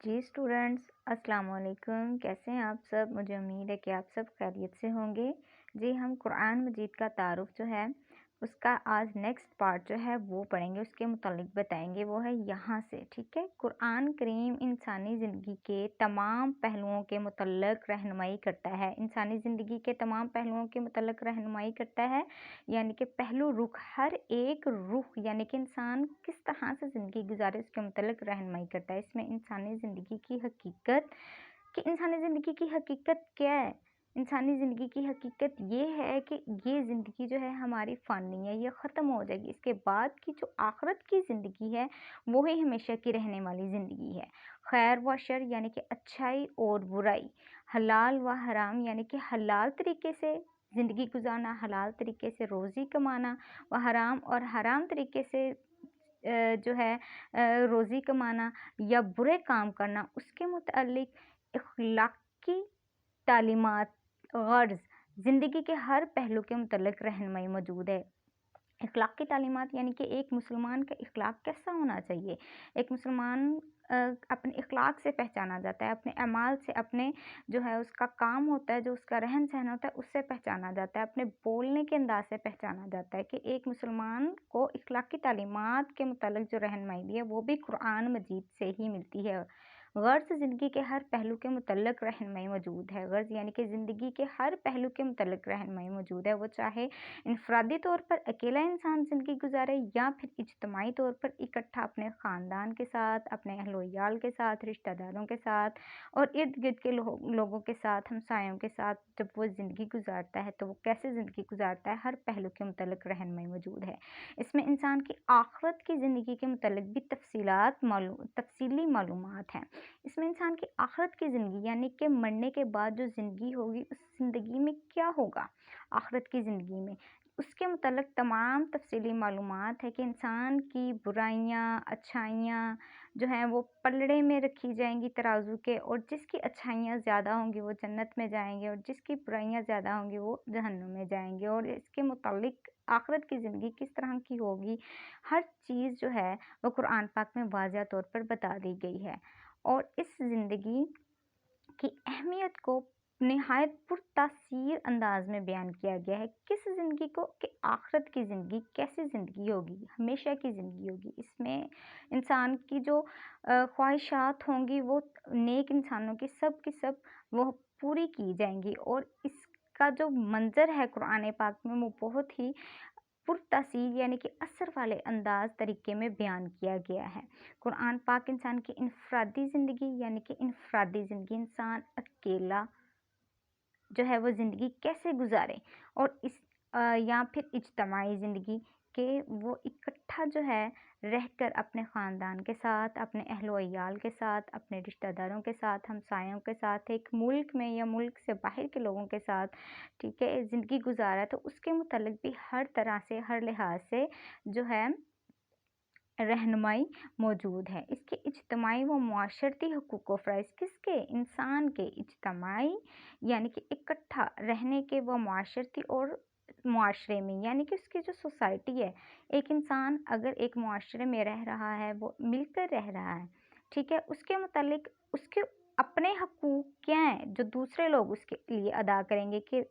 جی students السلام علیکم، کیسے ہیں آپ سب؟ مجھے امید ہے کہ آپ سب خیریت سے ہوں گے۔ جی ہم قرآن مجید کا تعارف جو ہے اس کا آج نیکسٹ پارٹ جو ہے وہ پڑھیں گے، اس کے متعلق بتائیں گے، وہ ہے یہاں سے۔ ٹھیک ہے، قرآن کریم انسانی زندگی کے تمام پہلوؤں کے متعلق رہنمائی کرتا ہے، انسانی زندگی کے تمام پہلوؤں کے متعلق رہنمائی کرتا ہے، یعنی کہ پہلو رخ، ہر ایک رخ یعنی کہ انسان کس طرح سے زندگی گزارے اس کے متعلق رہنمائی کرتا ہے۔ اس میں انسانی زندگی کی حقیقت کہ انسانی زندگی کی حقیقت کیا ہے؟ انسانی زندگی کی حقیقت یہ ہے کہ یہ زندگی جو ہے ہماری فانی ہے، یہ ختم ہو جائے گی، اس کے بعد کی جو آخرت کی زندگی ہے وہی ہمیشہ کی رہنے والی زندگی ہے۔ خیر و شر یعنی کہ اچھائی اور برائی، حلال و حرام یعنی کہ حلال طریقے سے زندگی گزارنا، حلال طریقے سے روزی کمانا، و حرام اور حرام طریقے سے جو ہے روزی کمانا یا برے کام کرنا، اس کے متعلق اخلاقی تعلیمات، غرض زندگی کے ہر پہلو کے متعلق رہنمائی موجود ہے۔ اخلاقی تعلیمات یعنی کہ ایک مسلمان کا اخلاق کیسا ہونا چاہیے۔ ایک مسلمان اپنے اخلاق سے پہچانا جاتا ہے، اپنے اعمال سے، اپنے جو ہے اس کا کام ہوتا ہے، جو اس کا رہن سہن ہوتا ہے، اس سے پہچانا جاتا ہے، اپنے بولنے کے انداز سے پہچانا جاتا ہے کہ ایک مسلمان کو اخلاقی تعلیمات کے متعلق جو رہنمائی دی ہے وہ بھی قرآن مجید سے ہی ملتی ہے۔ غرض زندگی کے ہر پہلو کے متعلق رہنمائی موجود ہے، غرض یعنی کہ زندگی کے ہر پہلو کے متعلق رہنمائی موجود ہے، وہ چاہے انفرادی طور پر اکیلا انسان زندگی گزارے یا پھر اجتماعی طور پر اکٹھا اپنے خاندان کے ساتھ، اپنے اہل و عیال کے ساتھ، رشتہ داروں کے ساتھ اور ارد گرد کے لوگوں کے ساتھ، ہمسایوں کے ساتھ جب وہ زندگی گزارتا ہے تو وہ کیسے زندگی گزارتا ہے، ہر پہلو کے متعلق رہنمائی موجود ہے۔ اس میں انسان کی آخرت کی زندگی کے متعلق بھی تفصیلی معلومات ہیں۔ اس میں انسان کی آخرت کی زندگی یعنی کہ مرنے کے بعد جو زندگی ہوگی، اس زندگی میں کیا ہوگا، آخرت کی زندگی میں اس کے متعلق تمام تفصیلی معلومات ہے کہ انسان کی برائیاں اچھائیاں جو ہیں وہ پلڑے میں رکھی جائیں گی ترازو کے، اور جس کی اچھائیاں زیادہ ہوں گی وہ جنت میں جائیں گے اور جس کی برائیاں زیادہ ہوں گی وہ جہنم میں جائیں گے، اور اس کے متعلق آخرت کی زندگی کس طرح کی ہوگی، ہر چیز جو ہے وہ قرآن پاک میں واضح طور پر بتا دی گئی ہے۔ اور اس زندگی کی اہمیت کو نہایت پرتاثیر انداز میں بیان کیا گیا ہے۔ کس زندگی کو کہ آخرت کی زندگی کیسی زندگی ہوگی، ہمیشہ کی زندگی ہوگی۔ اس میں انسان کی جو خواہشات ہوں گی وہ نیک انسانوں کی سب وہ پوری کی جائیں گی، اور اس کا جو منظر ہے قرآن پاک میں وہ بہت ہی پرتاثیر یعنی کہ اثر والے انداز طریقے میں بیان کیا گیا ہے۔ قرآن پاک انسان کی انفرادی زندگی یعنی کہ انفرادی زندگی، انسان اکیلا جو ہے وہ زندگی کیسے گزارے، اور اس یا پھر اجتماعی زندگی کہ وہ اکٹھا جو ہے رہ کر اپنے خاندان کے ساتھ، اپنے اہل و عیال کے ساتھ، اپنے رشتہ داروں کے ساتھ، ہمسایوں کے ساتھ، ایک ملک میں یا ملک سے باہر کے لوگوں کے ساتھ ٹھیک ہے زندگی گزارا، تو اس کے متعلق بھی ہر طرح سے، ہر لحاظ سے جو ہے رہنمائی موجود ہے۔ اس کے اجتماعی و معاشرتی حقوق و فرائض کس کے؟ انسان کے اجتماعی یعنی کہ اکٹھا رہنے کے، وہ معاشرتی اور معاشرے میں یعنی کہ اس کی جو سوسائٹی ہے، ایک انسان اگر ایک معاشرے میں رہ رہا ہے، وہ مل کر رہ رہا ہے ٹھیک ہے، اس کے متعلق اس کے اپنے حقوق کیا ہیں جو دوسرے لوگ اس کے لیے ادا کریں گے کہ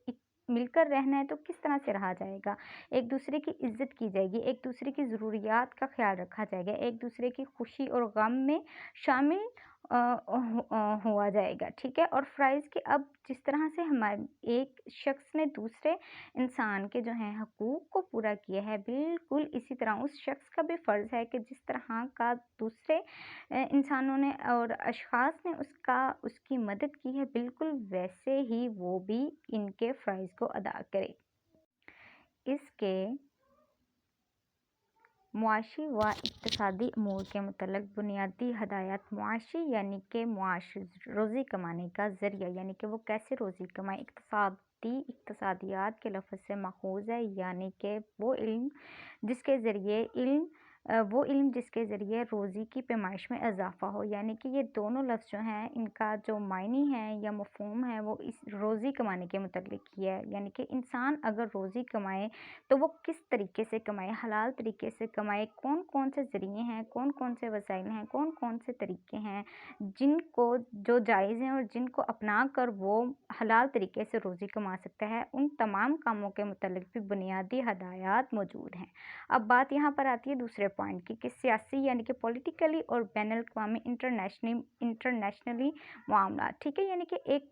مل کر رہنا ہے تو کس طرح سے رہا جائے گا، ایک دوسرے کی عزت کی جائے گی، ایک دوسرے کی ضروریات کا خیال رکھا جائے گا، ایک دوسرے کی خوشی اور غم میں شامل ہوا جائے گا ٹھیک ہے۔ اور فرائض کہ اب جس طرح سے ہمارے ایک شخص نے دوسرے انسان کے جو ہیں حقوق کو پورا کیا ہے، بالکل اسی طرح اس شخص کا بھی فرض ہے کہ جس طرح کا دوسرے انسانوں نے اور اشخاص نے اس کی مدد کی ہے، بالکل ویسے ہی وہ بھی ان کے فرائض کو ادا کرے۔ اس کے معاشی و اقتصادی امور کے متعلق بنیادی ہدایات، معاشی یعنی کہ معاش روزی کمانے کا ذریعہ یعنی کہ وہ کیسے روزی کمائے، اقتصادیات کے لفظ سے ماخوذ ہے، یعنی کہ وہ علم جس کے ذریعے علم وہ علم جس کے ذریعے روزی کی پیمائش میں اضافہ ہو، یعنی کہ یہ دونوں لفظ جو ہیں ان کا جو معنی ہے یا مفہوم ہے وہ اس روزی کمانے کے متعلق ہی ہے، یعنی کہ انسان اگر روزی کمائے تو وہ کس طریقے سے کمائے، حلال طریقے سے کمائے، کون کون سے ذریعے ہیں، کون کون سے وسائل ہیں، کون کون سے طریقے ہیں جن کو جو جائز ہیں اور جن کو اپنا کر وہ حلال طریقے سے روزی کما سکتا ہے، ان تمام کاموں کے متعلق بھی بنیادی ہدایات موجود ہیں۔ اب بات یہاں پر آتی ہے دوسرے پوائنٹ کی کہ سیاسی یعنی کہ پولیٹیکلی اور بین الاقوامی انٹرنیشنلی معاملات، ٹھیک ہے، یعنی کہ ایک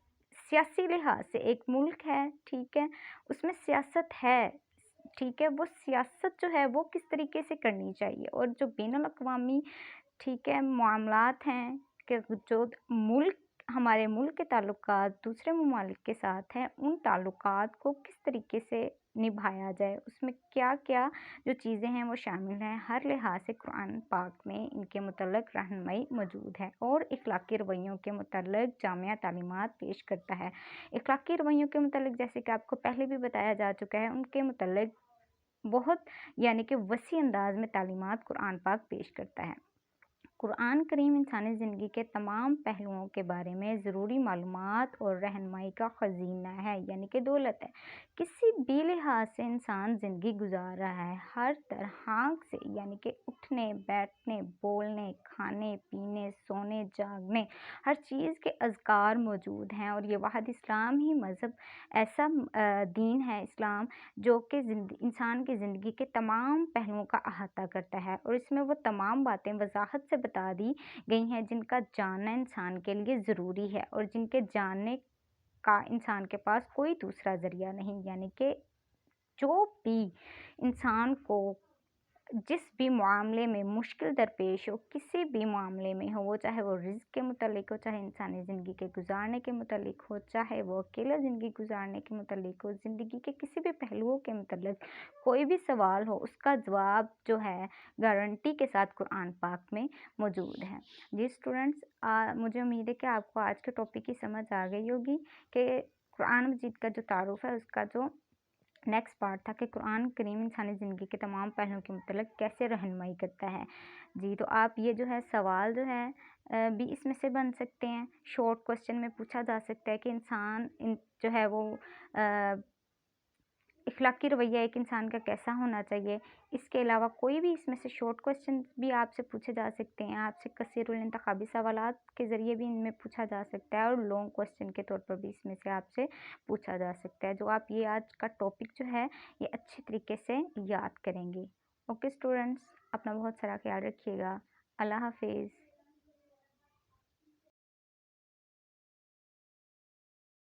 سیاسی لحاظ سے ایک ملک ہے، ٹھیک ہے، اس میں سیاست ہے، ٹھیک ہے، وہ سیاست جو ہے وہ کس طریقے سے کرنی چاہیے، اور جو بین الاقوامی، ٹھیک ہے، معاملات ہیں کہ جو ملک ہمارے ملک کے تعلقات دوسرے ممالک کے ساتھ ہیں، ان تعلقات کو کس طریقے سے نبھایا جائے، اس میں کیا کیا جو چیزیں ہیں وہ شامل ہیں، ہر لحاظ سے قرآن پاک میں ان کے متعلق رہنمائی موجود ہے اور اخلاقی رویوں کے متعلق جامعہ تعلیمات پیش کرتا ہے۔ اخلاقی رویوں کے متعلق جیسے کہ آپ کو پہلے بھی بتایا جا چکا ہے، ان کے متعلق بہت یعنی کہ وسیع انداز میں تعلیمات قرآن پاک پیش کرتا ہے۔ قرآن کریم انسانی زندگی کے تمام پہلوؤں کے بارے میں ضروری معلومات اور رہنمائی کا خزینہ ہے، یعنی کہ دولت ہے۔ کسی بھی لحاظ سے انسان زندگی گزار رہا ہے، ہر طرح سے، یعنی کہ اٹھنے بیٹھنے بولنے کھانے پینے سونے جاگنے ہر چیز کے اذکار موجود ہیں، اور یہ واحد اسلام ہی مذہب ایسا دین ہے اسلام جو کہ انسان کی زندگی کے تمام پہلوؤں کا احاطہ کرتا ہے، اور اس میں وہ تمام باتیں وضاحت سے بتا دی گئی ہیں جن کا جاننا انسان کے لیے ضروری ہے اور جن کے جاننے کا انسان کے پاس کوئی دوسرا ذریعہ نہیں، یعنی کہ جو بھی انسان کو جس بھی معاملے میں مشکل درپیش ہو، کسی بھی معاملے میں ہو، وہ چاہے وہ رزق کے متعلق ہو، چاہے انسانی زندگی کے گزارنے کے متعلق ہو، چاہے وہ اکیلا زندگی گزارنے کے متعلق ہو، زندگی کے کسی بھی پہلوؤں کے متعلق کوئی بھی سوال ہو، اس کا جواب جو ہے گارنٹی کے ساتھ قرآن پاک میں موجود ہے۔ جی اسٹوڈنٹس، مجھے امید ہے کہ آپ کو آج کے ٹاپک کی سمجھ آ گئی ہوگی کہ قرآن مجید کا جو تعارف ہے اس کا جو نیکسٹ پارٹ تھا کہ قرآن کریم انسانی زندگی کے تمام پہلوؤں کے متعلق کیسے رہنمائی کرتا ہے۔ جی تو آپ یہ جو ہے سوال جو ہے بھی اس میں سے بن سکتے ہیں، شارٹ کوسچن میں پوچھا جا سکتا ہے کہ انسان جو ہے وہ اخلاقی رویہ ایک انسان کا کیسا ہونا چاہیے۔ اس کے علاوہ کوئی بھی اس میں سے شارٹ کوسچن بھی آپ سے پوچھے جا سکتے ہیں، آپ سے کثیر الانتخابی سوالات کے ذریعے بھی ان میں پوچھا جا سکتا ہے، اور لانگ کوسچن کے طور پر بھی اس میں سے آپ سے پوچھا جا سکتا ہے، جو آپ یہ آج کا ٹاپک جو ہے یہ اچھے طریقے سے یاد کریں گے۔ اوکے اسٹوڈنٹس، اپنا بہت سارا خیال رکھیے گا۔ اللہ حافظ۔